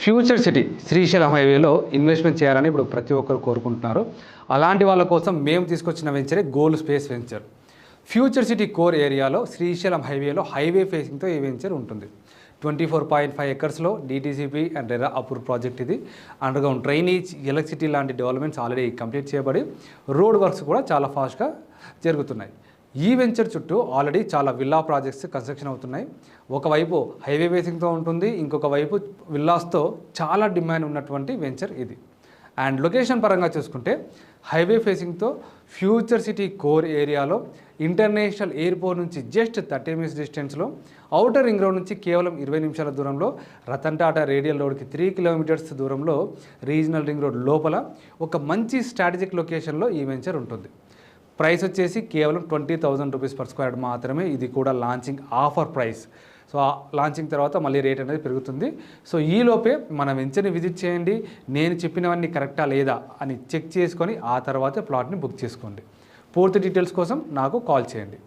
Future city Srisailam హైవేలో investment చేయాలని ఇప్పుడు ప్రతి ఒక్కరు కోరుకుంటున్నారు. అలాంటి వాళ్ళ కోసం మేము తీసుకొచ్చిన వెంచరే gold space venture. Future city core ఏరియాలో శ్రీశైలం హైవేలో హైవే ఫేసింగ్తో ఈ వెంచర్ ఉంటుంది. 24.5 ఎకర్స్లో DTCP and RERA approve project ఇది. అండర్గ్రౌండ్ డ్రైనేజ్, ఎలక్ట్రిసిటీ లాంటి డెవలప్మెంట్స్ ఆల్రెడీ కంప్లీట్ చేయబడి రోడ్ వర్క్స్ కూడా చాలా ఫాస్ట్గా జరుగుతున్నాయి. ఈ వెంచర్ చుట్టూ ఆల్రెడీ చాలా విల్లా ప్రాజెక్ట్స్ కన్స్ట్రక్షన్ అవుతున్నాయి. ఒకవైపు హైవే ఫేసింగ్తో ఉంటుంది, ఇంకొక వైపు విల్లాస్తో చాలా డిమాండ్ ఉన్నటువంటి వెంచర్ ఇది. అండ్ లొకేషన్ పరంగా చూసుకుంటే హైవే ఫేసింగ్తో ఫ్యూచర్ సిటీ కోర్ ఏరియాలో ఇంటర్నేషనల్ ఎయిర్పోర్ట్ నుంచి జస్ట్ 30 మినిట్స్ డిస్టెన్స్లో, ఔటర్ రింగ్ రోడ్ నుంచి కేవలం 20 నిమిషాల దూరంలో, రతన్ టాటా రేడియల్ రోడ్కి 3 కిలోమీటర్స్ దూరంలో, రీజనల్ రింగ్ రోడ్ లోపల ఒక మంచి స్ట్రాటజిక్ లొకేషన్లో ఈ వెంచర్ ఉంటుంది. ప్రైస్ వచ్చేసి కేవలం 20,000 రూపీస్ పర్ స్క్వేర్ మాత్రమే. ఇది కూడా launching offer price. So launching తర్వాత మళ్ళీ రేట్ అనేది పెరుగుతుంది. సో ఈలోపే మన వెంచర్ని విజిట్ చేయండి. నేను చెప్పినవన్నీ కరెక్టా లేదా అని చెక్ చేసుకొని ఆ తర్వాతే ప్లాట్ని బుక్ చేసుకోండి. పూర్తి డీటెయిల్స్ కోసం నాకు కాల్ చేయండి.